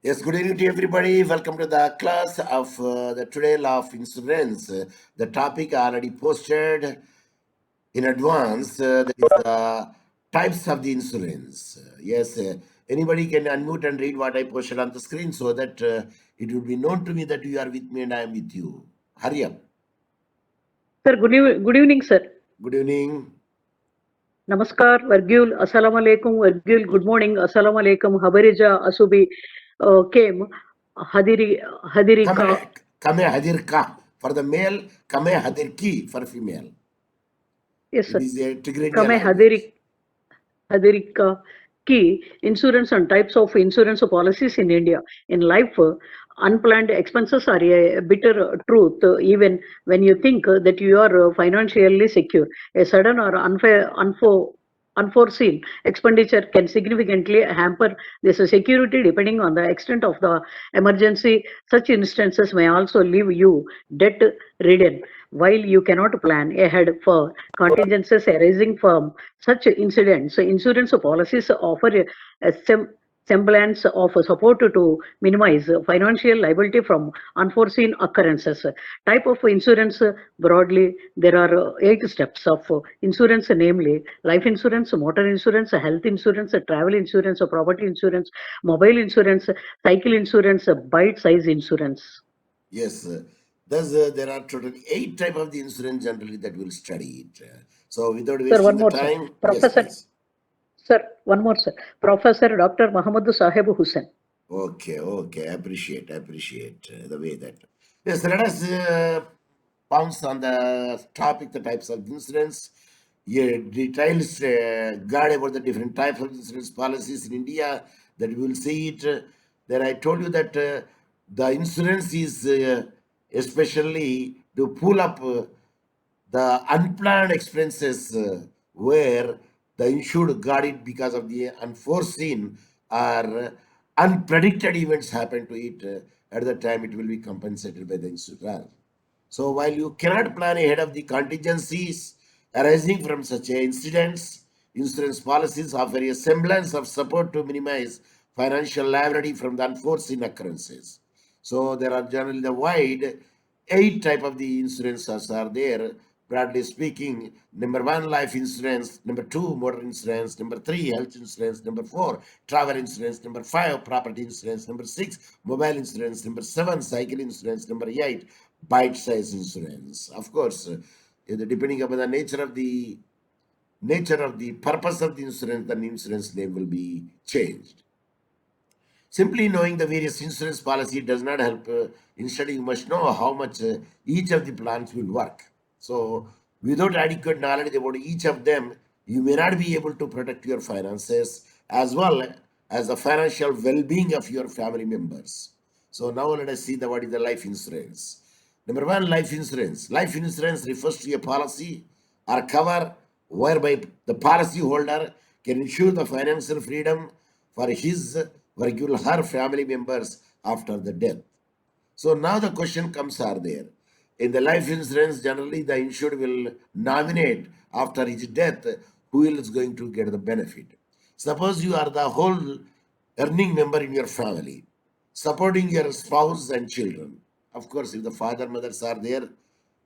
Yes, good evening to everybody. Welcome to the class of the today law of insurance. The topic already posted in advance. That is types of the insurance. Yes, anybody can unmute and read what I posted on the screen so that it will be known to me that you are with me and I am with you. Hurry up. Sir, good evening, sir. Good evening. Namaskar, Vargul, Assalamu alaikum, Vargul, good morning, Assalamu alaikum, Habarija, Asubi, came, Hadirika. Kame hadirka for the male, kame hadirki for female. Yes, It sir. is a Tigrinya Kame language. Hadirika Ki, insurance and types of insurance policies in India. In life, unplanned expenses are a bitter truth, even when you think that you are financially secure. A sudden or unforeseen expenditure can significantly hamper this security depending on the extent of the emergency. Such instances may also leave you debt ridden. While you cannot plan ahead for contingencies arising from such incidents, insurance policies offer a semblance of support to minimize financial liability from unforeseen occurrences. Type of insurance broadly, there are 8 steps of insurance, namely life insurance, motor insurance, health insurance, travel insurance, property insurance, mobile insurance, cycle insurance, bite size insurance. Yes, thus there are total 8 type of the insurance generally that we'll study it. So without Sir, wasting one the more, sir. time, yes, Professor, please. sir, one more, sir. Professor Dr. Muhammad Sahib Hussain. Okay, appreciate the way that. Yes, let us pounce on the topic, the types of insurance. Yeah, details guide about the different types of insurance policies in India. That we will see it. Then I told you that the insurance is especially to pull up the unplanned expenses where the insured got it because of the unforeseen or unpredicted events happen to it. At the time, it will be compensated by the insurer. So while you cannot plan ahead of the contingencies arising from such incidents, insurance policies offer a semblance of support to minimize financial liability from the unforeseen occurrences. So there are generally the wide 8 type of the insurances are there. Broadly speaking, number one, life insurance. Number two, motor insurance. Number three, health insurance. Number four, travel insurance. Number five, property insurance. Number six, mobile insurance. Number seven, cycle insurance. Number eight, bite-size insurance. Of course, depending upon the nature of the purpose of the insurance, the insurance name will be changed. Simply knowing the various insurance policy does not help. Instead, you must know how much each of the plans will work. So, without adequate knowledge about each of them, you may not be able to protect your finances as well as the financial well-being of your family members. So now let us see what is the life insurance. Number one, life insurance. Life insurance refers to a policy or cover whereby the policy holder can ensure the financial freedom for his or her family members after the death. So now the question comes are there. In the life insurance, generally the insured will nominate after his death who is going to get the benefit. Suppose you are the whole earning member in your family, supporting your spouse and children. Of course, if the father, mothers are there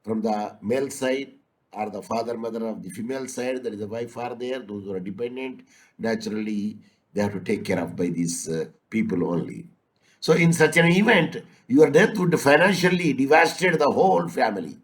from the male side, or the father, mother of the female side, there is a wife are there, those who are dependent, naturally they have to take care of by these people only. So, in such an event, your death would financially devastate the whole family.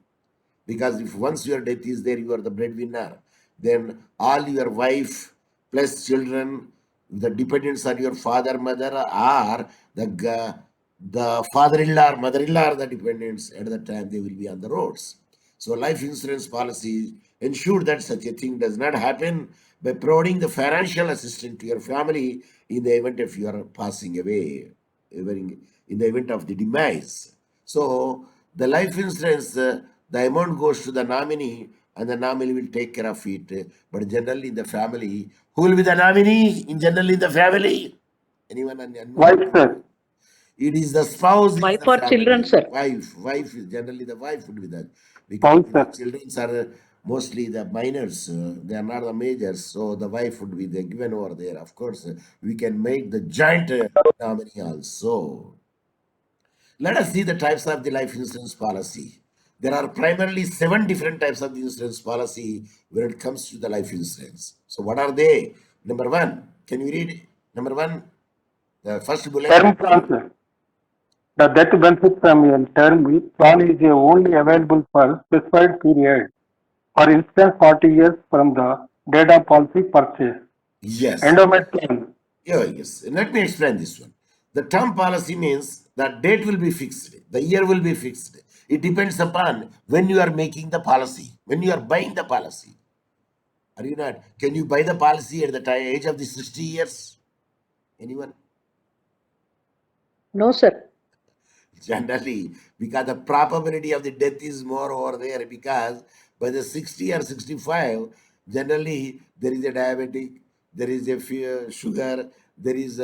Because if once your death is there, you are the breadwinner, then all your wife plus children, the dependents are your father, mother, or the father-in-law or mother-in-law are the dependents. At that time, they will be on the roads. So, life insurance policy ensure that such a thing does not happen by providing the financial assistance to your family in the event of your passing away, in the event of the demise. So, the life insurance, the amount goes to the nominee, and the nominee will take care of it. But generally, in the family, who will be the nominee? In generally, in the family, anyone Wife, unmute? sir. It is the spouse in Wife the or children, family. sir. Wife is generally the wife would be that because Spouse, if the sir. children are mostly the minors, they are not the majors, so the wife would be the given over there. Of course, we can make the joint nominee also. Let us see the types of the life insurance policy. There are primarily 7 different types of the insurance policy when it comes to the life insurance. So, what are they? Number one, can you read? Number one, the first bullet. Term plans. The death benefit from a term plan is only available for specified period. For instance, 40 years from the date of policy purchase. Yes. Endowment plan. Yeah, yes. Let me explain this one. The term policy means that date will be fixed, the year will be fixed. It depends upon when you are making the policy, when you are buying the policy. Are you not? Can you buy the policy at the age of the 60 years? Anyone? No, sir. Generally, because the probability of the death is more over there, because by the 60 or 65, generally there is a diabetic, there is a sugar, there is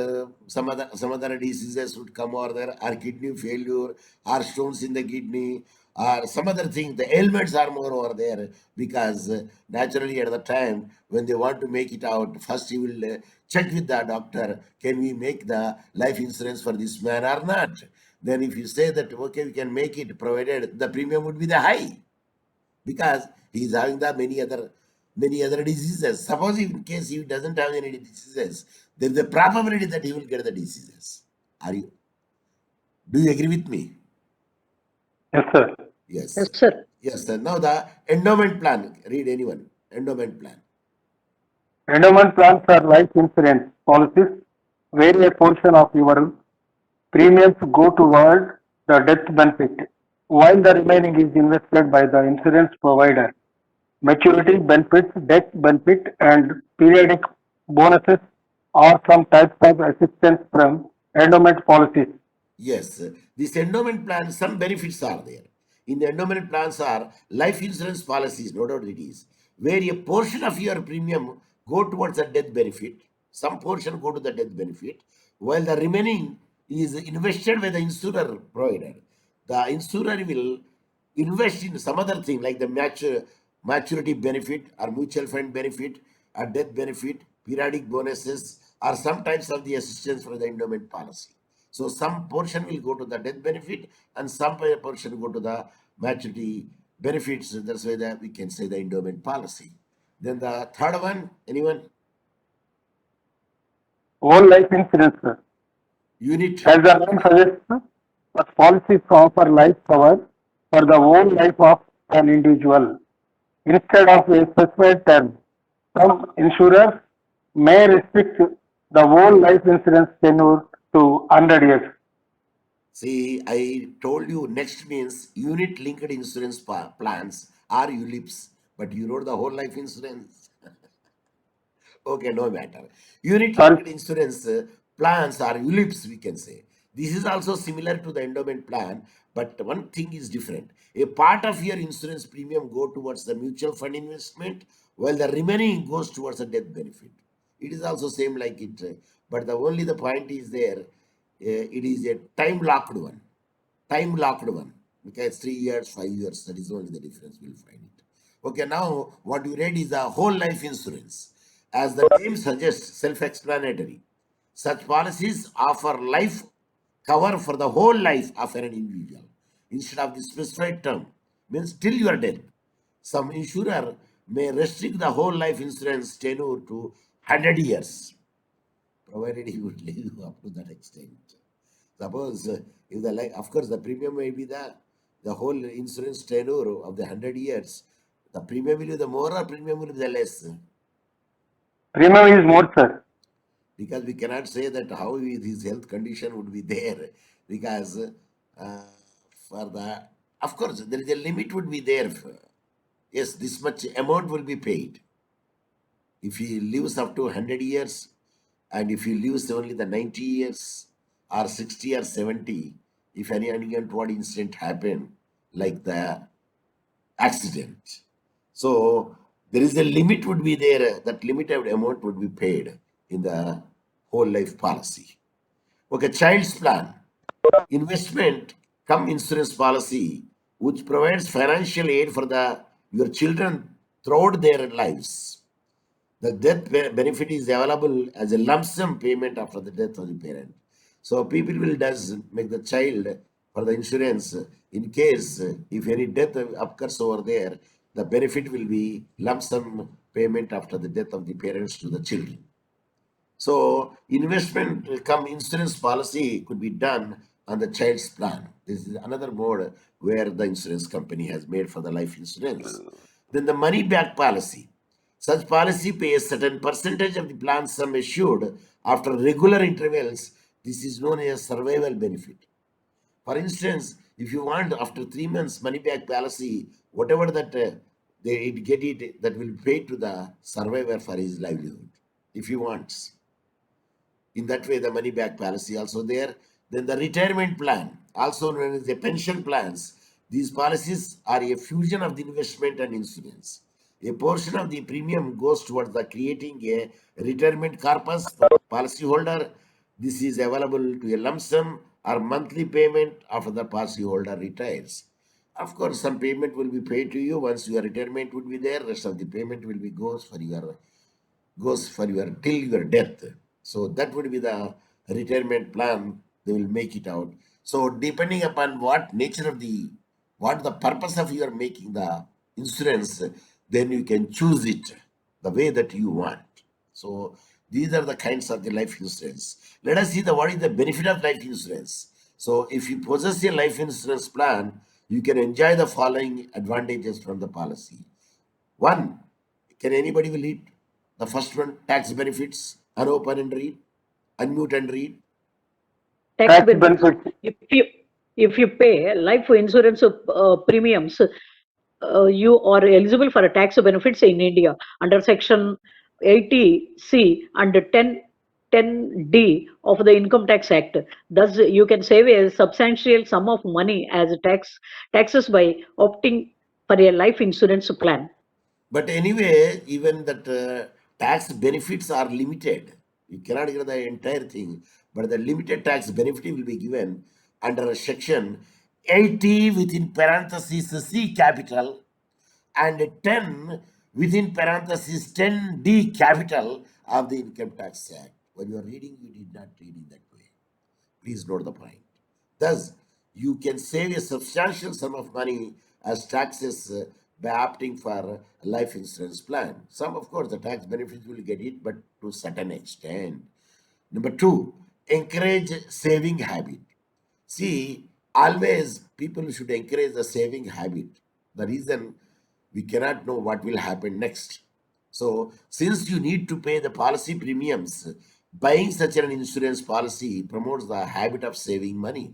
some other diseases would come over there, or kidney failure, or stones in the kidney, or some other thing. The ailments are more over there, because naturally at the time when they want to make it out, first you will check with the doctor, can we make the life insurance for this man or not? Then if you say that okay, we can make it, provided the premium would be the high, because he is having the many other diseases. Suppose in case he doesn't have any diseases, there is a probability that he will get the diseases. Do you agree with me? Yes, sir. Yes. Yes, sir. Yes, sir. Now the endowment plan. Read anyone. Endowment plan. Endowment plans are life insurance policies where a portion of your premiums go toward the death benefit, while the remaining is invested by the insurance provider. Maturity benefits, death benefit, and periodic bonuses are some types of assistance from endowment policies. Yes, this endowment plan, some benefits are there. In the endowment plans are life insurance policies, no doubt it is, where a portion of your premium go towards a death benefit, some portion go to the death benefit, while the remaining is invested by the insurer provider. The insurer will invest in some other thing like the maturity benefit or mutual fund benefit or death benefit, periodic bonuses, or some types of the assistance for the endowment policy. So some portion will go to the death benefit and some portion go to the maturity benefits. That's why that we can say the endowment policy. Then the third one, anyone? Whole life insurance. Unit. As the name suggests, such policies offer life cover for the whole life of an individual instead of a specified term. Some insurers may restrict the whole life insurance tenure to 100 years. See, I told you next means unit linked insurance plans or ULIPs, but you wrote the whole life insurance. Okay, no matter. Unit Sorry, linked insurance plans are ULIPs, we can say. This is also similar to the endowment plan, but one thing is different. A part of your insurance premium go towards the mutual fund investment, while the remaining goes towards the death benefit. It is also same like it, but the only the point is there. It is a time locked one. Time locked one. Okay, it's 3 years, 5 years. That is only the difference. We'll find it. Okay, now what you read is a whole life insurance. As the name suggests, self-explanatory. Such policies offer life cover for the whole life of an individual instead of the specified term. Means till your death. Some insurer may restrict the whole life insurance tenure to 100 years, provided he would live up to that extent. Suppose if the of course the premium may be the whole insurance tenure of the 100 years. The premium will be the more or premium will be the less, premium is more, sir. because we cannot say that how his health condition would be there, because for the of course there is a limit would be there. Yes, this much amount will be paid if he lives up to 100 years, and if he lives only the 90 years or 60 or 70, if any untoward incident happen like the accident, so there is a limit would be there, that limited amount would be paid in the whole life policy. Okay, child's plan, investment come insurance policy which provides financial aid for the your children throughout their lives. The benefit is available as a lump sum payment after the death of the parent. So people will does make the child for the insurance in case if any death occurs over there, the benefit will be lump sum payment after the death of the parents to the children. So investment come insurance policy could be done on the child's plan. This is another mode where the insurance company has made for the life insurance. Then the money back policy. Such policy pays certain percentage of the plan sum assured after regular intervals. This is known as survival benefit. For instance, if you want after 3 months money back policy, whatever that they get it, that will be paid to the survivor for his livelihood, if he wants. In that way, the money back policy also there. Then the retirement plan, also known as the pension plans. These policies are a fusion of the investment and insurance. A portion of the premium goes towards the creating a retirement corpus for the policyholder. This is available to a lump sum or monthly payment after the policyholder retires. Of course, some payment will be paid to you once your retirement would be there. Rest of the payment will be goes for your till your death. So that would be the retirement plan. They will make it out. So depending upon what nature of what the purpose of your making the insurance, then you can choose it the way that you want. So these are the kinds of the life insurance. Let us see what is the benefit of life insurance. So if you possess a life insurance plan, you can enjoy the following advantages from the policy. One, can anybody will read? The first one, tax benefits. Unopen and read. Unmute and read. Tax Tax benefits. benefits. If you pay life insurance premiums, you are eligible for a tax benefits in India under Section 80C and 10D of the Income Tax Act. Thus, you can save a substantial sum of money as taxes by opting for a life insurance plan. But anyway, even that tax benefits are limited. You cannot get the entire thing, but the limited tax benefit will be given under section 80 within parentheses C capital and 10 within parentheses 10D capital of the Income Tax Act. When you are reading, you did not read in that way. Please note the point. Thus, you can save a substantial sum of money as taxes by opting for a life insurance plan. Some, of course, the tax benefits will get it, but to certain extent. Number two, encourage saving habit. See, always people should encourage the saving habit. The reason we cannot know what will happen next. So, since you need to pay the policy premiums, buying such an insurance policy promotes the habit of saving money.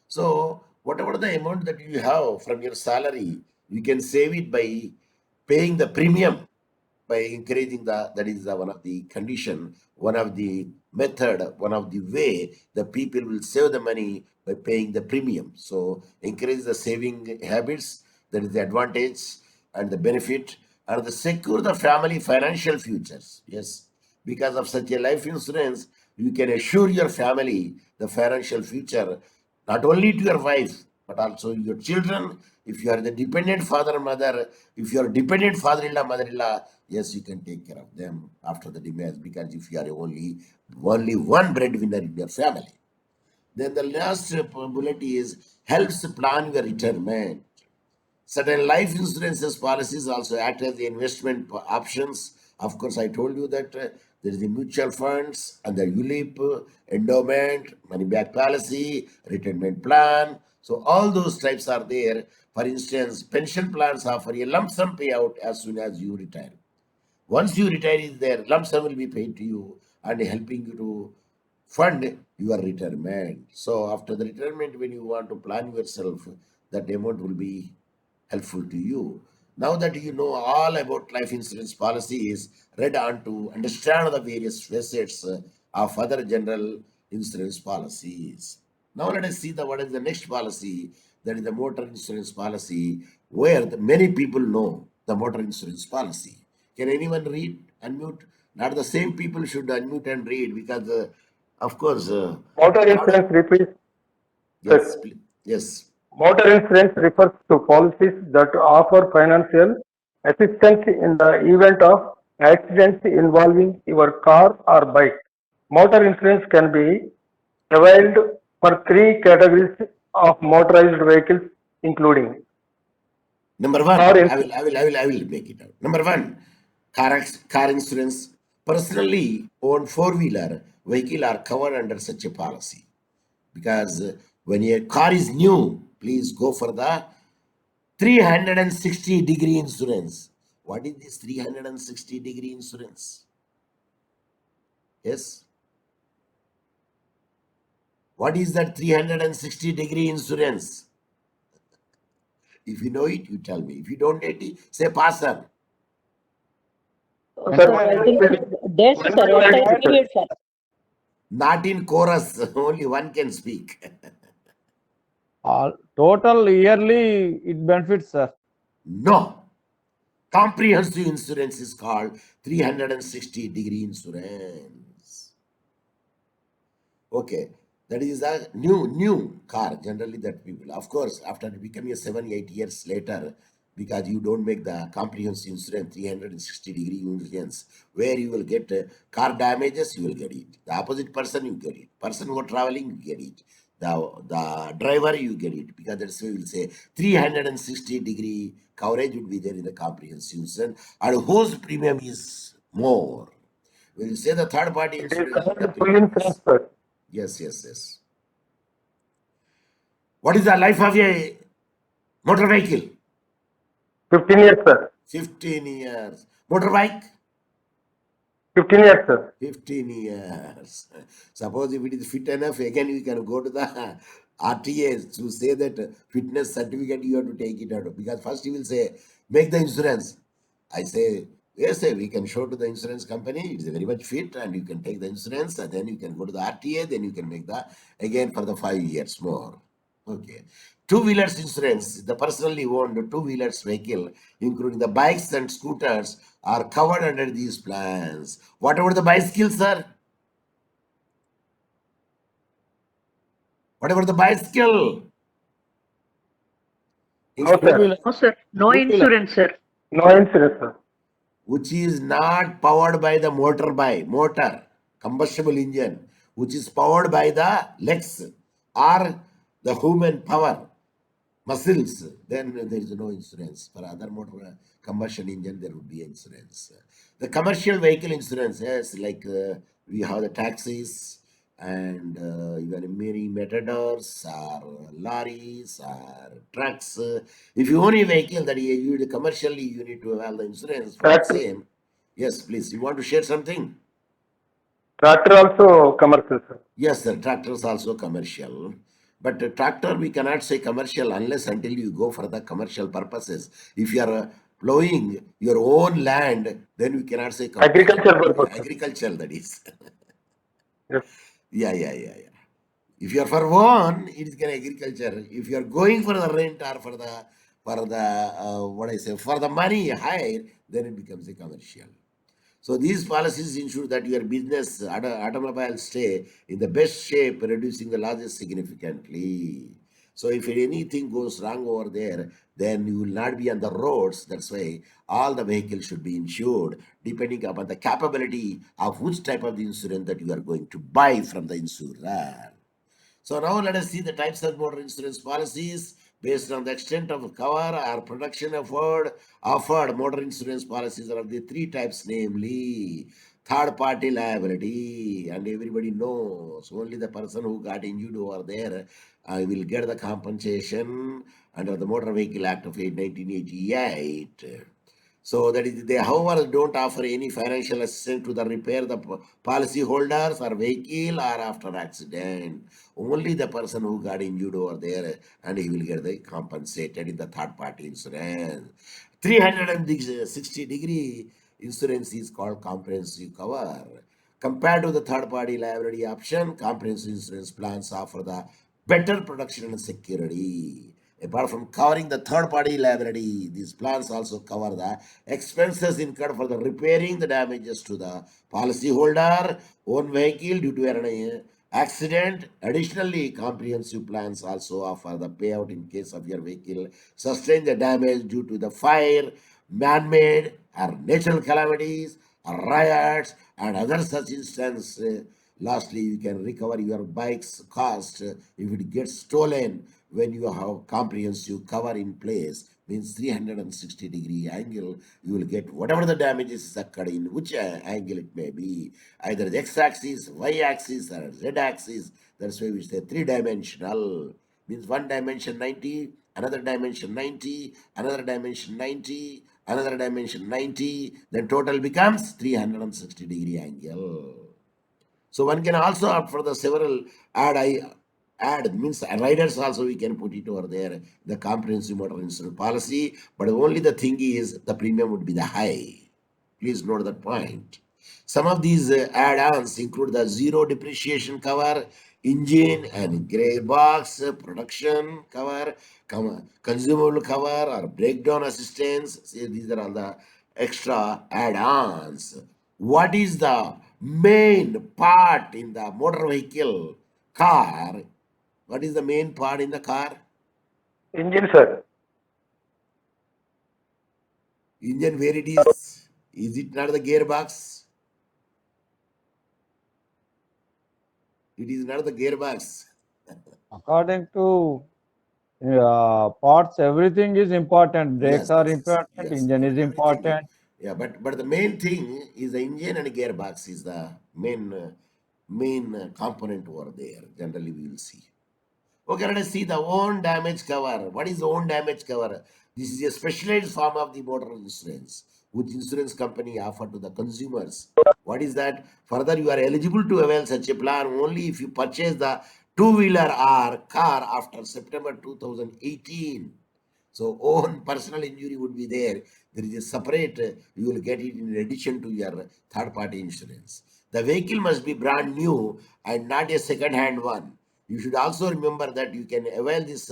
So, whatever the amount that you have from your salary, you can save it by paying the premium, by encouraging that is one of the condition, one of the method, one of the way the people will save the money by paying the premium. So encourage the saving habits, that is the advantage and the benefit, and the secure the family financial futures. Yes, because of such a life insurance, you can assure your family the financial future, not only to your wife, but also your children. If you are the dependent father or mother, if you are dependent father-in-law, mother-in-law, yes, you can take care of them after the demise, because if you are only one breadwinner in your family. Then the last bullet is helps plan your retirement. Certain life insurances policies also act as the investment options. Of course, I told you that there is the mutual funds and the ULIP, endowment, money back policy, retirement plan. So all those types are there. For instance, pension plans offer a lump sum payout as soon as you retire. Once you retire, is there lump sum will be paid to you and helping you to fund your retirement. So after the retirement, when you want to plan yourself, that amount will be helpful to you. Now that you know all about life insurance policies, read on to understand the various facets of other general insurance policies. Now let us see what is the next policy, that is the motor insurance policy, where many people know the motor insurance policy. Can anyone read? Unmute. Not the same people should unmute and read, because, of course, Motor insurance repeats. yes, yes. Motor insurance refers to policies that offer financial assistance in the event of accidents involving your car or bike. Motor insurance can be availed for three categories of motorized vehicles, including Number car one, insurance. I will make it out. Number one, car insurance. Personally owned four-wheeler vehicle are covered under such a policy because when a car is new, please go for the 360-degree insurance. What is this 360-degree insurance? Yes. What is that 360-degree insurance? If you know it, you tell me. If you don't know it, say passer. Sir, Sir, I think days, when sir, will you entire validate, sir? period, sir. Not in chorus, only one can speak. All total yearly it benefits, sir. No. Comprehensive insurance is called 360-degree insurance. Okay. That is a new car, generally that people. Of course, after becoming a 7-8 years later, because you don't make the comprehensive insurance 360-degree insurance, where you will get car damages, you will get it. The opposite person, you get it. Person who are traveling, you get it. The driver, you get it. Because that's why we will say 360-degree coverage would be there in the comprehensive insurance, and whose premium is more. We will say the third party It is insurance, the covered full premium insurance, is. sir. Yes. What is the life of a motor vehicle? 15 years, sir. 15 years. Motorbike? 15 years, sir. 15 years. Suppose if it is fit enough, again we can go to the RTA to say that fitness certificate you have to take it out. Because first he will say, make the insurance. I say, yes, sir, we can show to the insurance company, it's very much fit and you can take the insurance and then you can go to the RTA, then you can make the, again for the 5 years more. Okay. Two-wheelers insurance, the personally owned two-wheelers vehicle, including the bikes and scooters, are covered under these plans. What about the bicycles, sir? What about the bicycle? No, If, sir. Two-wheeler, No, sir, no two-wheeler. insurance, sir. No insurance, sir. which is not powered by the motor, combustible engine, which is powered by the legs or the human power, muscles, then there is no insurance. For other motor combustion engine, there would be insurance. The commercial vehicle insurance, yes, like we have the taxis and even many matadors or lorries or trucks. If you own a vehicle that you use commercially, you need to have the insurance for the Tractor, same. Yes, please. You want to share something? tractor also commercial, sir. Yes, sir. Tractors also commercial. But tractor, we cannot say commercial unless until you go for the commercial purposes. If you are plowing your own land, then we cannot say commercial. Agriculture purpose, sir. Agricultural, that is. Yes. Yeah. If you are for one, it is an agriculture. If you are going for the rent or for the what I say for the money hire, then it becomes a commercial. So these policies ensure that your business automobile stay in the best shape, reducing the losses significantly. So if anything goes wrong over there, then you will not be on the roads. That's why all the vehicles should be insured, depending upon the capability of which type of the insurance that you are going to buy from the insurer. So now let us see the types of motor insurance policies based on the extent of cover or protection offered. Motor insurance policies are of the three types, namely third party liability, and everybody knows only the person who got injured over there will get the compensation under the Motor Vehicle Act of 1988. So that is, they however don't offer any financial assistance to the repair the policy holders or vehicle or after accident. Only the person who got injured over there and he will get the compensated in the third party insurance. 360-degree insurance is called comprehensive cover. Compared to the third party liability option, comprehensive insurance plans offer the better protection and security. Apart from covering the third party liability, these plans also cover the expenses incurred for the repairing the damages to the policyholder, own vehicle due to an accident. Additionally, comprehensive plans also offer the payout in case of your vehicle sustain the damage due to the fire, man-made or natural calamities or riots and other such instances. Lastly, you can recover your bike's cost if it gets stolen when you have comprehensive cover in place, means 360-degree angle. You will get whatever the damage is occurred in which angle it may be, either the x-axis, y-axis, or z-axis. That's why we say three-dimensional, means one dimension 90, another dimension 90, another dimension 90, another dimension 90, then total becomes 360-degree angle. So one can also opt for the several add means riders also we can put it over there, the comprehensive motor insurance policy, but only the thing is the premium would be the high. Please note that point. Some of these add-ons include the zero depreciation cover, engine and gearbox production cover, consumable cover or breakdown assistance. See, these are all the extra add-ons. What is the main part in the motor vehicle car? What is the main part in the car? Engine, sir. Engine, where it is? Is it not the gearbox? It is not the gearbox. According to parts, everything is important. Brakes Yes, are yes, important, yes. engine is Everything. important. Yeah, but the main thing is the engine and gearbox is the main component over there. Generally, we will see. Okay, let us see the own damage cover. What is the own damage cover? This is a specialized form of the motor insurance which insurance company offer to the consumers. What is that? Further, you are eligible to avail such a plan only if you purchase the two-wheeler or car after September 2018. So own personal injury would be there. There is a separate, you will get it in addition to your third party insurance. The vehicle must be brand new and not a second hand one. You should also remember that you can avail this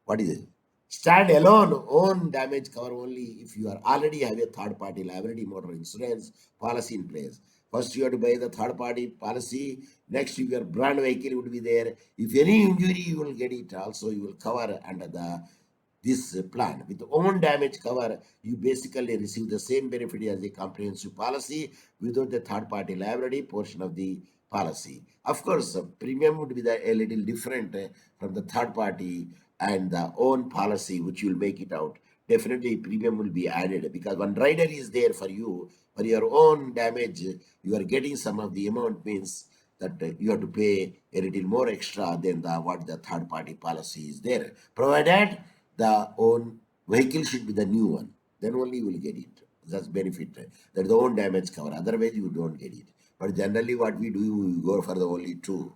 what is it? Stand alone own damage cover only if you are already have a third party liability motor insurance policy in place. First, you have to buy the third party policy. Next, your brand vehicle would be there. If any injury, you will get it. Also, you will cover under the this plan. With own damage cover, you basically receive the same benefit as a comprehensive policy without the third party liability portion of the policy. Of course, the premium would be a little different from the third party and the own policy, which you'll make it out. Definitely, premium will be added because one rider is there for you for your own damage. You are getting some of the amount means that you have to pay a little more extra than the what the third party policy is there, provided the own vehicle should be the new one. Then only you will get it. That's benefit. That's the own damage cover. Otherwise, you don't get it. But generally, what we do, we go for the only two,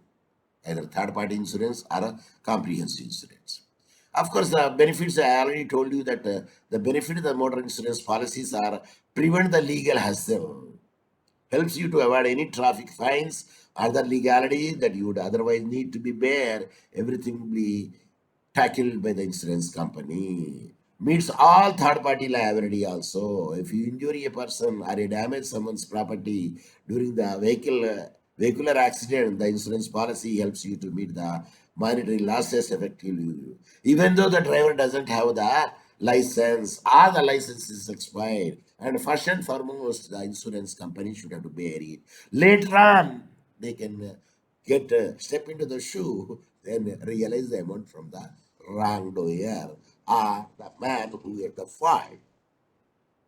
either third party insurance or a comprehensive insurance. Of course, the benefits I already told you that the benefit of the motor insurance policies are prevent the legal hassle, helps you to avoid any traffic fines, other legalities that you would otherwise need to be bear. Everything will be tackled by the insurance company. Meets all third party liability also. If you injure a person or you damage someone's property during the vehicular accident, the insurance policy helps you to meet the monetary losses effectively. Even though the driver doesn't have the license, or the license is expired. And first and foremost, the insurance company should have to bear it. Later on, they can get step into the shoe, then realize the amount from the wrongdoer or the man who had the fault.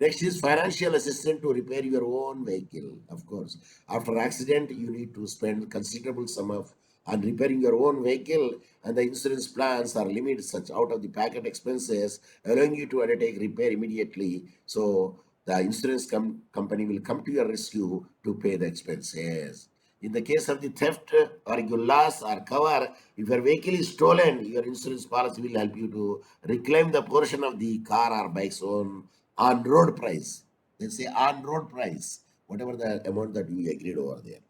Next is financial assistance to repair your own vehicle. Of course, after accident, you need to spend considerable sum of on repairing your own vehicle, and the insurance plans are limited such out of the packet expenses, allowing you to undertake repair immediately. So the insurance company will come to your rescue to pay the expenses. In the case of the theft or your loss or cover, if your vehicle is stolen, your insurance policy will help you to reclaim the portion of the car or bike's own on road price. They say on road price, whatever the amount that you agreed over there.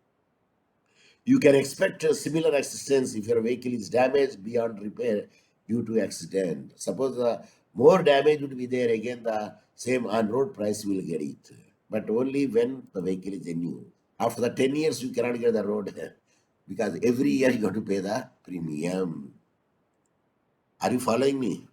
You can expect a similar assistance if your vehicle is damaged beyond repair due to accident. Suppose more damage would be there, again the same on road price you will get it, but only when the vehicle is new. After the 10 years, you cannot get the road because every year you have to pay the premium. Are you following me?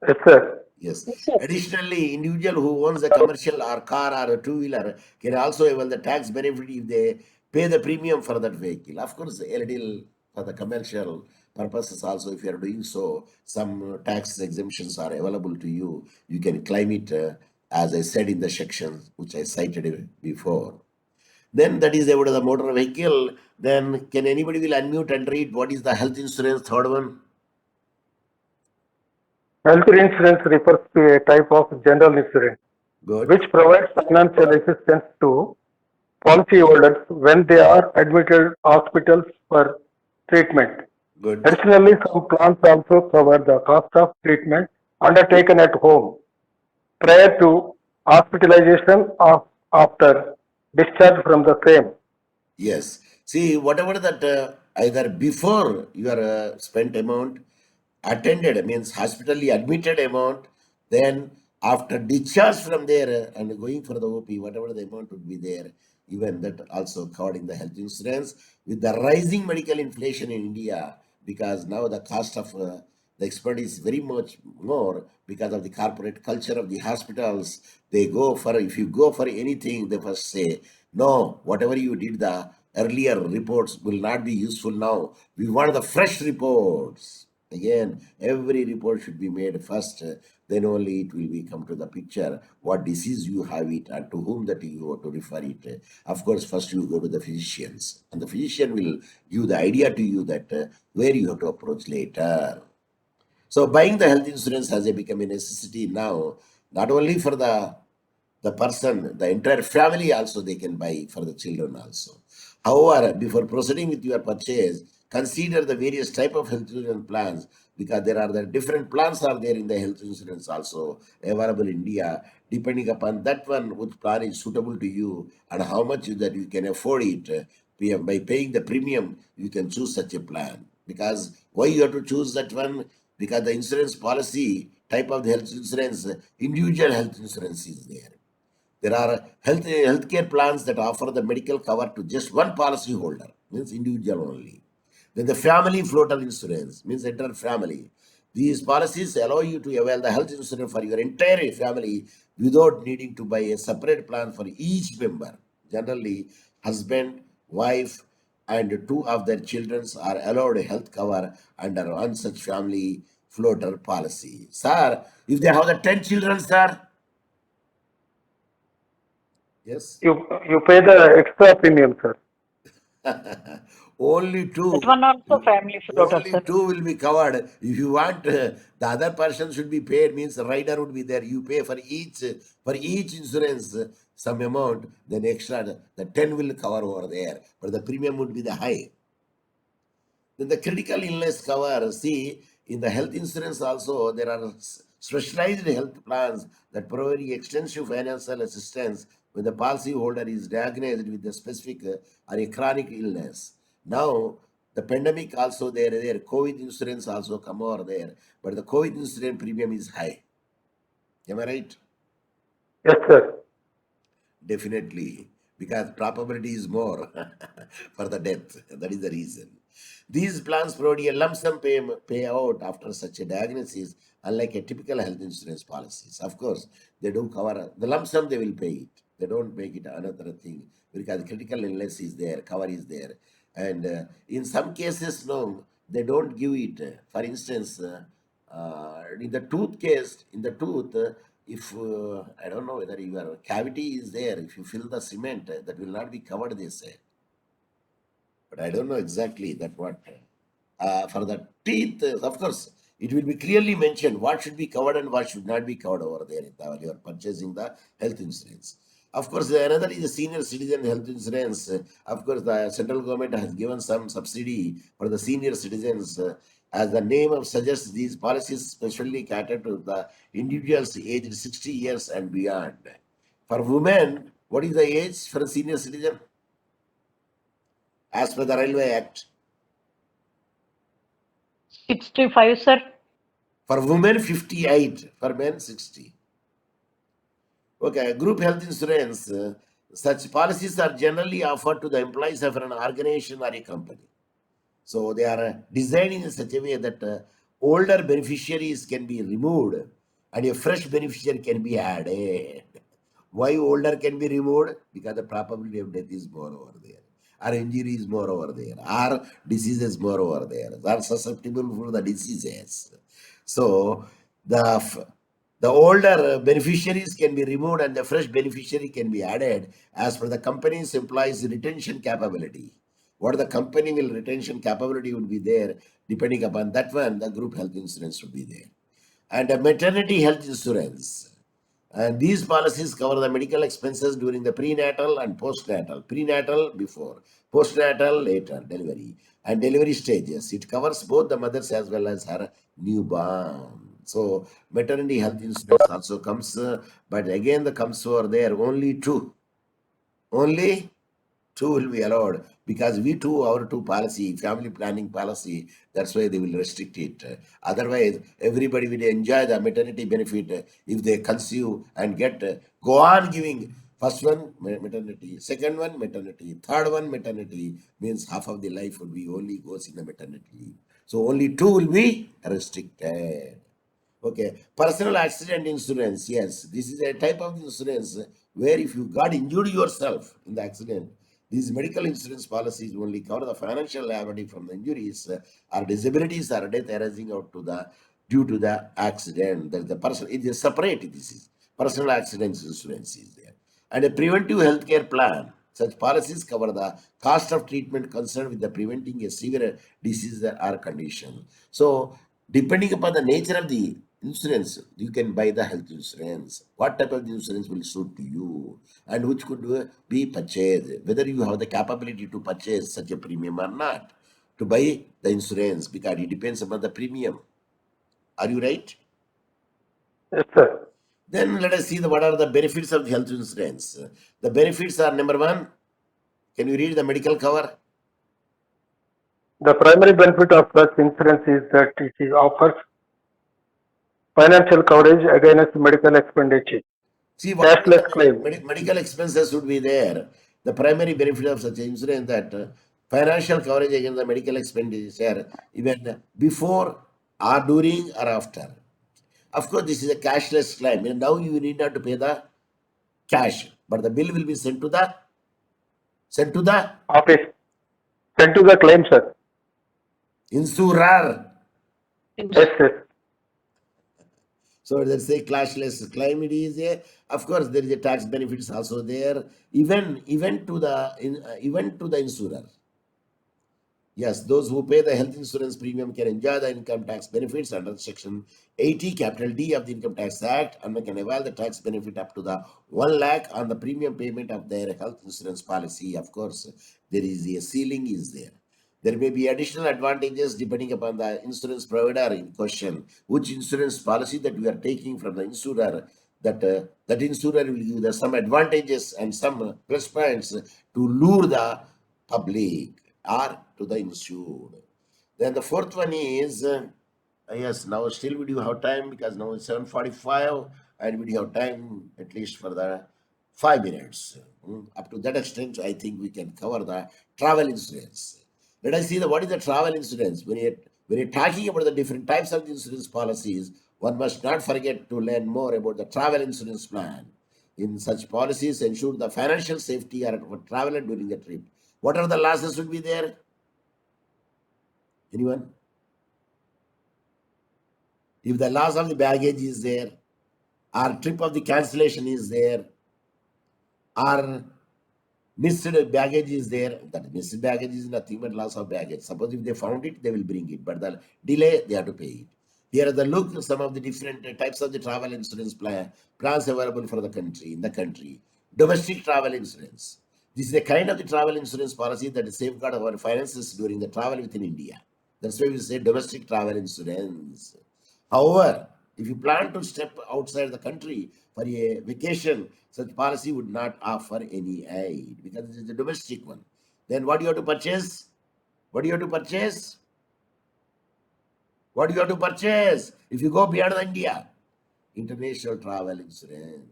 Yes, sir. Yes. Yes, sir. Additionally, individual who owns a commercial or car or a two-wheeler can also avail the tax benefit if they pay the premium for that vehicle. Of course, a little for the commercial purposes also, if you are doing so, some tax exemptions are available to you. You can claim it, as I said in the section which I cited before. Then that is about the motor vehicle. Then can anybody will unmute and read what is the health insurance third one? Health insurance refers to a type of general insurance Good. which provides financial assistance to policyholders when they are admitted hospitals for treatment. Good. Additionally, some plans also cover the cost of treatment undertaken at home prior to hospitalization or after discharge from the same. Yes. See, whatever that either before your spent amount, attended means hospitally admitted amount, then after discharge from there and going for the OP, whatever the amount would be there, even that also covered in the health insurance. With the rising medical inflation in India, because now the cost of the expert is very much more because of the corporate culture of the hospitals. They go for, if you go for anything, they first say, no, whatever you did, the earlier reports will not be useful now. We want the fresh reports. Again, every report should be made first, then only it will be come to the picture what disease you have it and to whom that you have to refer it. Of course, first you go to the physicians, and the physician will give the idea to you that where you have to approach later. So buying the health insurance has become a necessity now, not only for the person, the entire family also they can buy for the children also. However, before proceeding with your purchase, consider the various type of health insurance plans because there are the different plans are there in the health insurance also available in India. Depending upon that one, which plan is suitable to you and how much that you can afford it, by paying the premium, you can choose such a plan. Because why you have to choose that one? Because the insurance policy type of the health insurance, individual health insurance is there. There are healthcare plans that offer the medical cover to just one policy holder, means individual only. Then the family floater insurance means entire family. These policies allow you to avail the health insurance for your entire family without needing to buy a separate plan for each member. Generally, husband, wife, and two of their children are allowed health cover under one such family floater policy. Sir, if they have the 10 children, sir, yes. You pay the extra premium, sir. Only That two. one also family floater, Only sir. two will be covered. If you want, the other person should be paid. Means the rider would be there. You pay for each insurance some amount. Then extra the 10 will cover over there, but the premium would be the high. Then the critical illness cover. See, in the health insurance also there are specialized health plans that provide extensive financial assistance when the policy holder is diagnosed with a specific or a chronic illness. Now the pandemic also there COVID insurance also come over there, but the COVID insurance premium is high. Am I right? Yes, sir. Definitely, because probability is more for the death. That is the reason. These plans provide a lump sum payout after such a diagnosis, unlike a typical health insurance policies. Of course, they do cover the lump sum, they will pay it. They don't make it another thing because critical illness is there, cover is there. And in some cases, no, they don't give it. For instance, in the tooth case, in the tooth, if I don't know whether your cavity is there, if you fill the cement, that will not be covered, they say. But I don't know exactly that what. For the teeth, of course, it will be clearly mentioned what should be covered and what should not be covered over there while you are purchasing the health insurance. Of course, another is the senior citizen health insurance. Of course, the central government has given some subsidy for the senior citizens. As the name of suggests, these policies specially cater to the individuals aged 60 years and beyond. For women, what is the age for a senior citizen? As per the Railway Act. 65, sir. For women, 58. For men, 60. Okay, group health insurance. Such policies are generally offered to the employees of an organization or a company. So they are designed in such a way that older beneficiaries can be removed and a fresh beneficiary can be added. Why older can be removed? Because the probability of death is more over there, or injury is more over there, or disease is more over there. They are susceptible for the diseases. So the older beneficiaries can be removed and the fresh beneficiary can be added as per the company's employees' retention capability. What the company will retention capability would be there, depending upon that one, the group health insurance would be there. And a maternity health insurance. And these policies cover the medical expenses during the prenatal and postnatal. Prenatal before, postnatal later, delivery, and delivery stages. It covers both the mothers as well as her newborn. So maternity health insurance also comes, but again the comes over there only two. Only two will be allowed because our two policy, family planning policy, that's why they will restrict it. Otherwise, everybody will enjoy the maternity benefit if they conceive and get, go on giving. First one, maternity. Second one, maternity. Third one, maternity. Means half of the life will be only goes in the maternity leave. So only two will be restricted. Okay, personal accident insurance. Yes, this is a type of insurance where if you got injured yourself in the accident, these medical insurance policies only cover the financial liability from the injuries or disabilities or death arising out to the due to the accident. That the person it is separate. This is personal accident insurance is there, and a preventive healthcare plan. Such policies cover the cost of treatment concerned with the preventing a severe disease or condition. So depending upon the nature of the insurance, you can buy the health insurance. What type of insurance will suit to you and which could be purchased, whether you have the capability to purchase such a premium or not, to buy the insurance, because it depends upon the premium. Are you right? Yes, sir. Then let us see what are the benefits of the health insurance. The benefits are number one. Can you read the medical cover? The primary benefit of such insurance is that it offers financial coverage against medical expenditure, See what are cashless claim. the medical expenses would be there. The primary benefit of such insurance that financial coverage against the medical expenditure even before or during or after. Of course, this is a cashless claim. And now you need not to pay the cash, but the bill will be sent to the Office sent to the claim, sir. insurer. Yes, yes. So there's a cashless claim. It is a, of course, there is a tax benefits also there, even to the insurer. Yes, those who pay the health insurance premium can enjoy the income tax benefits under Section 80, capital D of the Income Tax Act, and they can avail the tax benefit up to the 1 lakh on the premium payment of their health insurance policy. Of course, there is a ceiling is there. There may be additional advantages depending upon the insurance provider in question, which insurance policy that we are taking from the insurer. That insurer will give us some advantages and some plus points to lure the public or to the insured. Then the fourth one is, yes, now still we do have time because now it's 7:45 and we do have time at least for the 5 minutes. Up to that extent, I think we can cover the travel insurance. Let us see what is the travel insurance. When you're talking about the different types of insurance policies, one must not forget to learn more about the travel insurance plan. In such policies, ensure the financial safety of a traveler during the trip. What are the losses would be there? Anyone? If the loss of the baggage is there, or trip of the cancellation is there, or missed baggage is there, that missed baggage is nothing but loss of baggage. Suppose if they found it, they will bring it, but the delay, they have to pay it. Here are the look, some of the different types of the travel insurance plans available for the country, in the country. Domestic travel insurance. This is a kind of the travel insurance policy that safeguard our finances during the travel within India. That's why we say domestic travel insurance. However, if you plan to step outside the country for a vacation, such policy would not offer any aid because it is a domestic one. Then what do you have to purchase? What do you have to purchase? What do you have to purchase? If you go beyond India, international travel insurance.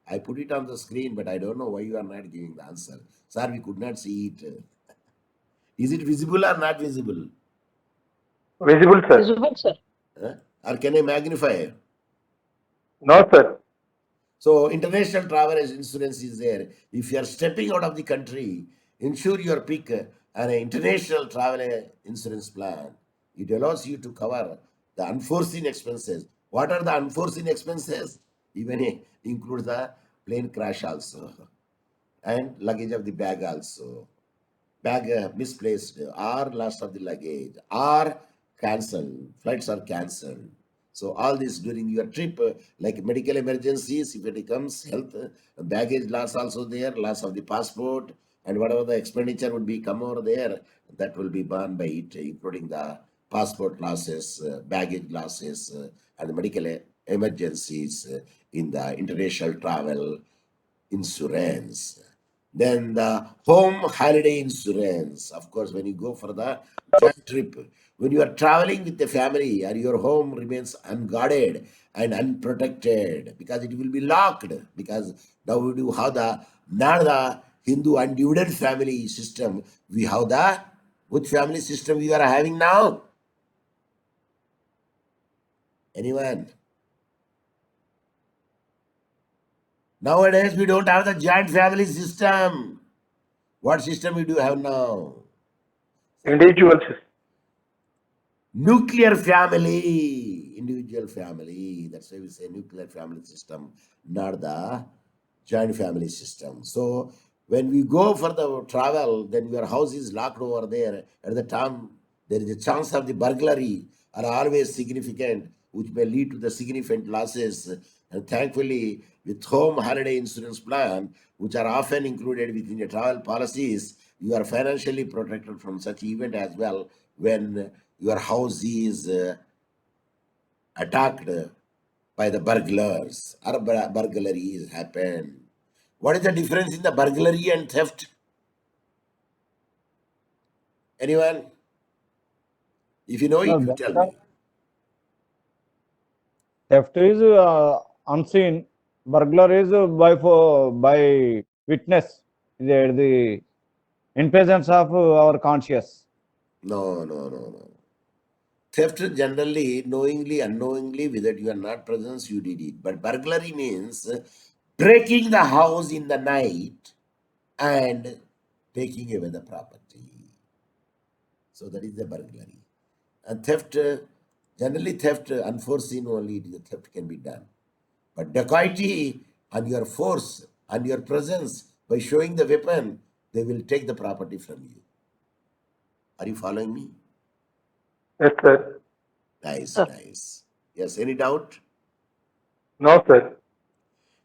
I put it on the screen, but I don't know why you are not giving the answer. Sir, we could not see it. Is it visible or not visible? Visible, sir. Visible, sir. Huh? Or can I magnify? No, sir. So international travel insurance is there. If you are stepping out of the country, ensure your pick an international travel insurance plan. It allows you to cover the unforeseen expenses. What are the unforeseen expenses? Even include the plane crash also, and luggage of the bag also. Bag misplaced, or loss of the luggage, or cancelled. Flights are cancelled. So all this during your trip, like medical emergencies, if it comes, health, baggage loss also there, loss of the passport, and whatever the expenditure would be come over there, that will be borne by it, including the passport losses, baggage losses, and the medical emergencies in the international travel insurance. Then the home holiday insurance. Of course, when you go for the joint trip, when you are traveling with the family, or your home remains unguarded and unprotected because it will be locked. Because now we do have the not the Hindu undivided family system. We have the which family system we are having now? Anyone? Nowadays, we don't have the joint family system. What system we do have now? Individuals. Nuclear family, individual family. That's why we say nuclear family system, not the joint family system. So when we go for the travel, then your house is locked over there. At the time, there is a chance of the burglary are always significant, which may lead to the significant losses. And thankfully, with home holiday insurance plan, which are often included within the travel policies, you are financially protected from such event as well when your house is attacked by the burglars or burglaries happen. What is the difference in the burglary and theft? Anyone? If you know No, it, you tell me. theft is unseen. Burglar is by witness. The in presence of our conscious. No. Theft generally, knowingly, unknowingly, whether you are not present, you did it. But burglary means breaking the house in the night and taking away the property. So that is the burglary. And theft, generally theft, unforeseen only the theft can be done. But dacoity on your force, on your presence, by showing the weapon, they will take the property from you. Are you following me? Yes, sir. Nice, Sir. nice. Yes, any doubt? No, sir.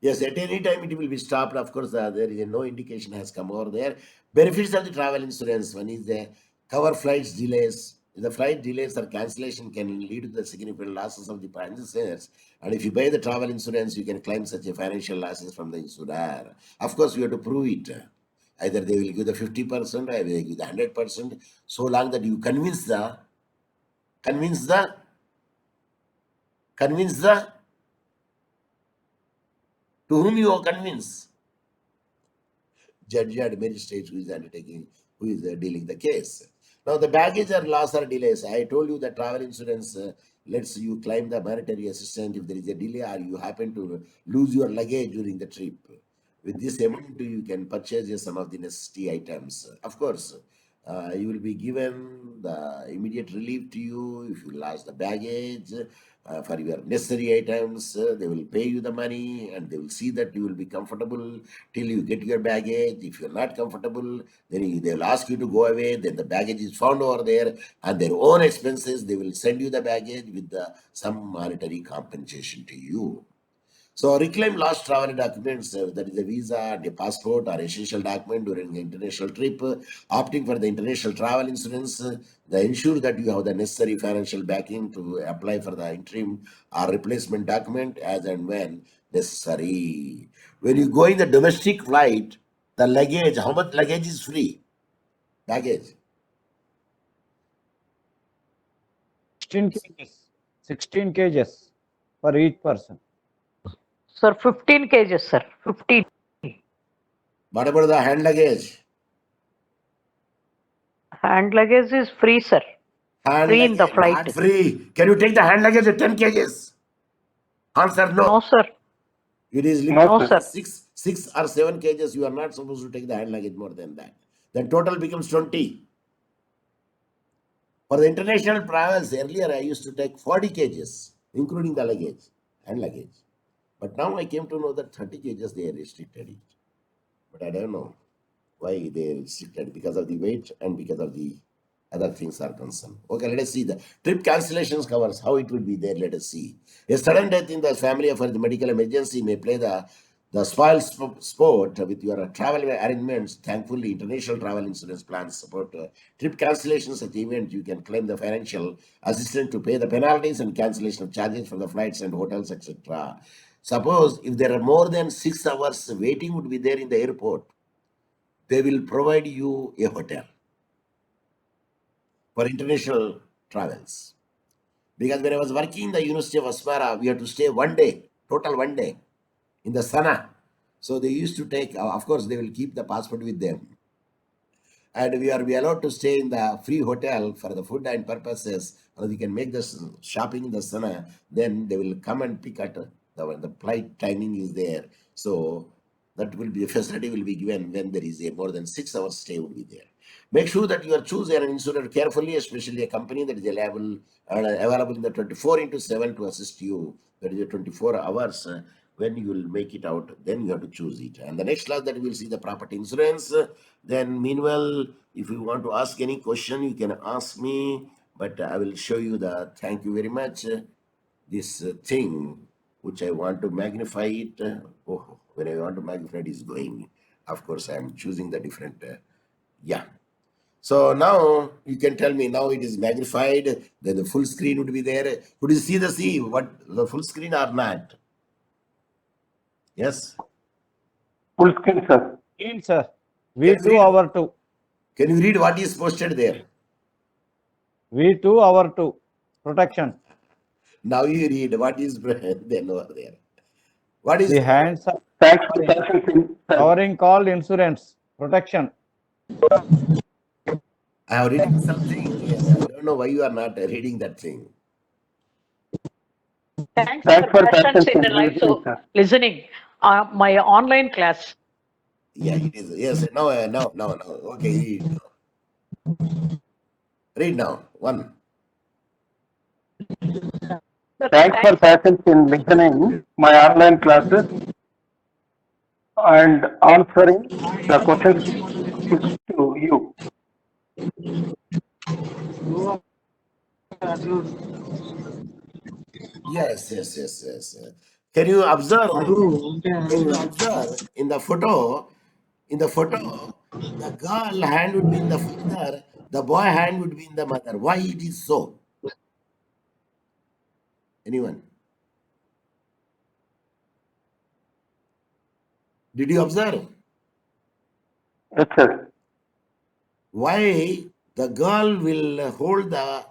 Yes, at any time it will be stopped. Of course, there is no indication has come over there. Benefits of the travel insurance. One is the cover flights delays. The flight delays or cancellation can lead to the significant losses of the passengers. And if you buy the travel insurance, you can claim such a financial losses from the insurer. Of course, you have to prove it. Either they will give the 50%, or they will give the 100%. So long that you convince the to whom you are convinced? Judge and magistrate who is undertaking, who is dealing the case. Now the baggage or loss or delays. I told you that travel insurance lets you claim the monetary assistance if there is a delay or you happen to lose your luggage during the trip. With this amount, you can purchase some of the necessity items. Of course, you will be given the immediate relief to you if you lost the baggage. For your necessary items, they will pay you the money and they will see that you will be comfortable till you get your baggage. If you're not comfortable, then they will ask you to go away. Then the baggage is found over there, and their own expenses, they will send you the baggage with some monetary compensation to you. So reclaim lost travel documents, that is a visa, a passport, or essential document during the international trip. Opting for the international travel insurance, they ensure that you have the necessary financial backing to apply for the interim or replacement document as and when necessary. When you go in the domestic flight, the luggage, how much luggage is free? Baggage. 16 kgs. 16 kgs for each person. Sir, 15 kgs, sir. 15. What about the hand luggage? Hand luggage is free, sir. Hand Free in the luggage, flight. not free. Can you take the hand luggage at 10 kgs? Answer no. No, sir. It is No, limited sir. to 6 or 7 kgs. You are not supposed to take the hand luggage more than that. Then total becomes 20. For the international travels, earlier I used to take 40 kgs, including the luggage, hand luggage. But now I came to know that 30 kgs they restricted it. But I don't know why they restricted, because of the weight and because of the other things are concerned. Okay, let us see the trip cancellations covers, how it will be there. Let us see. A sudden death in the family or the medical emergency may play the spoil sport with your travel arrangements. Thankfully, international travel insurance plans support trip cancellations at the event. You can claim the financial assistance to pay the penalties and cancellation of charges for the flights and hotels, etc. Suppose if there are more than 6 hours waiting would be there in the airport, they will provide you a hotel for international travels. Because when I was working in the University of Asmara, we had to stay one day, total one day, in the Sana. So they used to take, of course, they will keep the passport with them. And we are allowed to stay in the free hotel for the food and purposes, or we can make the shopping in the Sana. Then they will come and pick at the flight timing is there. So that will be, the facility will be given when there is a more than 6 hours stay would be there. Make sure that you are choosing an insurer carefully, especially a company that is available in the 24/7 to assist you. That is a 24 hours. When you will make it out, then you have to choose it. And the next class that we will see the property insurance. Then meanwhile, if you want to ask any question, you can ask me, but I will show you the, thank you very much, this thing which I want to magnify it. Oh, when I want to magnify it is going. Of course, I am choosing the different, yeah. So now you can tell me, now it is magnified, then the full screen would be there. Could you see what the full screen or not? Yes. full screen, sir. In, sir. Can you V2 read? hour 2. Can you read what is posted there? V2 hour 2. Protection. Now you read what is then over there. What is The hands are Thanks for patience in, sir. covering called insurance. Protection. I have written something. Yes, I don't know why you are not reading that thing. Thanks Thanks for for presence patience in the in live, listening, so sir. listening. My online class. Yeah, it is. Yes. No. Okay, read now. Read now. One. Sir, Thanks for patience in listening my online classes and answering the questions put to you. Yes. Can you observe? In the photo? In the photo, the girl hand would be in the father, the boy hand would be in the mother. Why it is so? Anyone? Did you observe? Yes, sir. Why the girl will hold the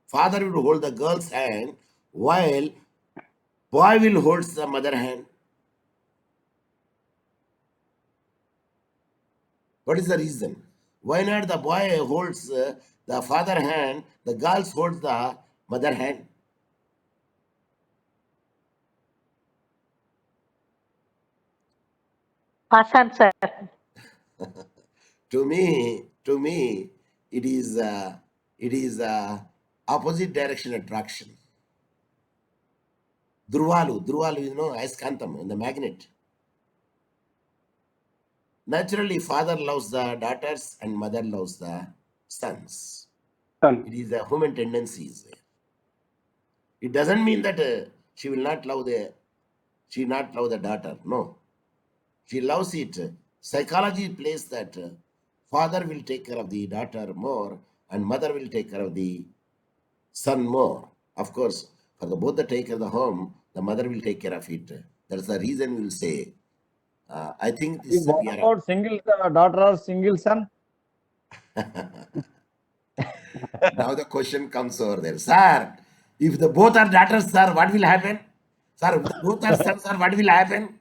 father will hold the girl's hand while boy will hold the mother hand? What is the reason? Why not the boy holds the father hand, the girl holds the mother hand? Hassan, sir. To me, it is opposite direction attraction. Dhruvalu, you know, Aiskantam, in the magnet. Naturally, father loves the daughters and mother loves the sons. Son. It is a human tendencies. It doesn't mean that she will not love the daughter. No, she loves it. Psychology plays that father will take care of the daughter more and mother will take care of the son more. Of course, for both the take care of the home, the mother will take care of it. That's the reason we will say. I think this What we are. about single daughter or single son? Now the question comes over there, sir. If the both are daughters, sir, what will happen? Sir, if the both are sons, sir, what will happen?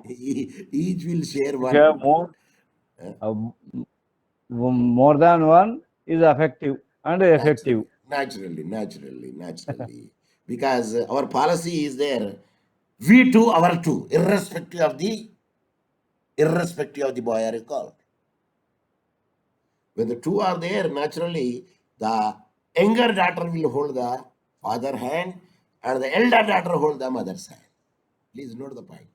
Each will share If you have one. more than one, is effective and effective. Naturally. Because our policy is there, we two, our two, irrespective of the boy or girl. When the two are there, naturally, the younger daughter will hold the father hand and the elder daughter hold the mother's hand. Please note the point.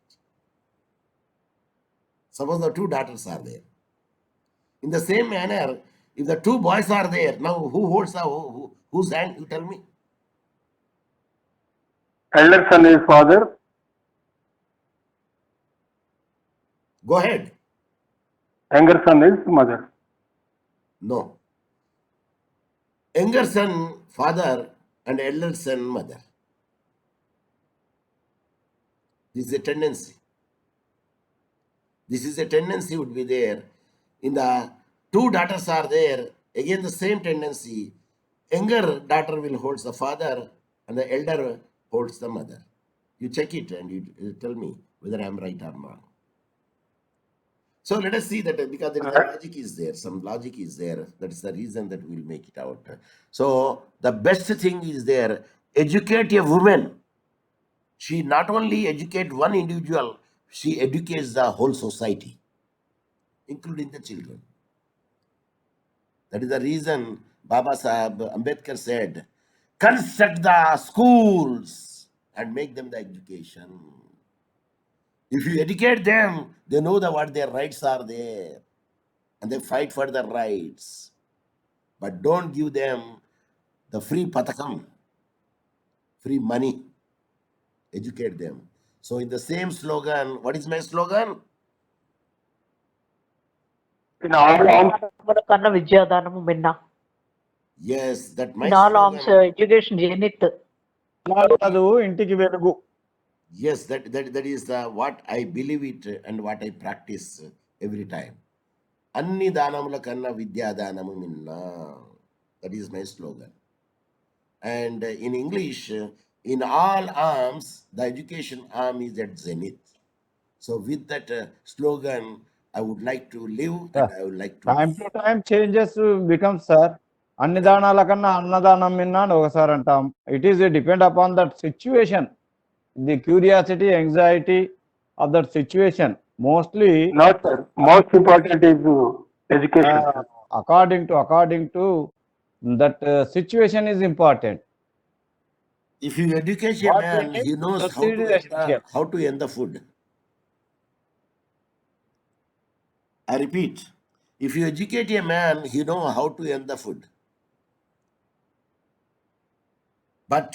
Suppose the two daughters are there. In the same manner, if the two boys are there, now who holds whose hand? You tell me. Elder son is father, Go ahead. younger son is mother. No. Younger son, father, and elder son, mother. This is a tendency. This is a tendency would be there. In the two daughters are there, again the same tendency. Younger daughter will hold the father and the elder holds the mother. You check it and you tell me whether I am right or not. So let us see that because there is a logic is there, some logic is there. That is the reason that we will make it out. So the best thing is there, educate a woman. She not only educates one individual, she educates the whole society, including the children. That is the reason Baba Sahib Ambedkar said, construct the schools and make them the education. If you educate them, they know what their rights are there and they fight for their rights. But don't give them the free patakam, free money. Educate them. So in the same slogan, what is my slogan? In all arms, కన్నా విద్యాదానము మిన్న. Yes, that my In all arms, slogan. education Janith. కాదు ఇంటికి వెలుగు. Yes, that is what I believe it and what I practice every time. Anni danamula kanna vidya danamu minna. That is my slogan. And in English, in all arms, the education arm is at zenith. So with that slogan, I would like to live and I would like to. Time to time changes becomes sir. అన్ని దానాల కన్నా అన్నదానం మిన్న అని ఒకసారి అంటాం. It is depend upon that situation, the curiosity, anxiety of that situation. Mostly not sir. Most important is education. according to that situation is important. If you educate a What man, we need he knows to how see to the end essential. how to end the food. I repeat, if you educate a man, he knows how to end the food. But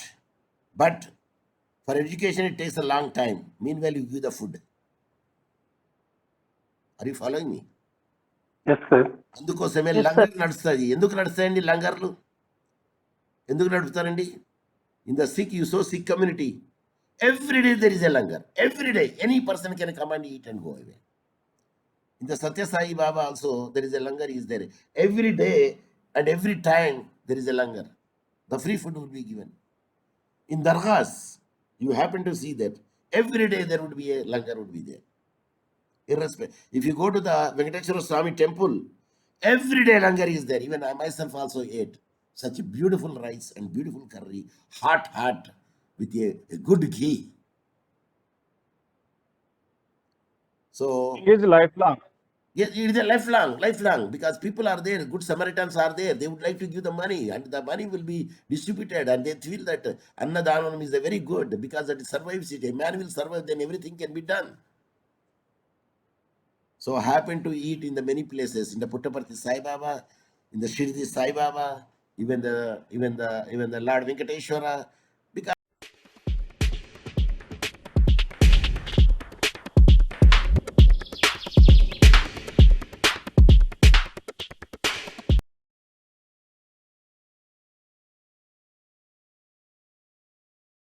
for education, it takes a long time. Meanwhile, you give the food. Are you following me? Yes sir. అందుకోసమే Yes, langar నడుస్తుంది. ఎందుకు నడుస్తాయండి లంగర్లు? ఎందుకు నడుపుతారండి? In the Sikh, you so Sikh community, every day there is a langar. Every day any person can come and eat and go away. In the Satya Sai Baba also, there is a langar is there. Every day and every time there is a langar. The free food would be given. In Dargahs, you happen to see that every day there would be a langar would be there. Irrespective. If you go to the Venkateshwara Swami temple, every day langar is there. Even I myself also ate such a beautiful rice and beautiful curry, hot, with a good ghee. So It is lifelong. yes, it is a lifelong, because people are there, good Samaritans are there. They would like to give the money, and the money will be distributed, and they feel that Annadanam is a very good because it survives it. A man will survive, then everything can be done. So I happen to eat in the many places, in the Puttaparthi Sai Baba, in the Shirdi Sai Baba, even the Lord Venkateshwara,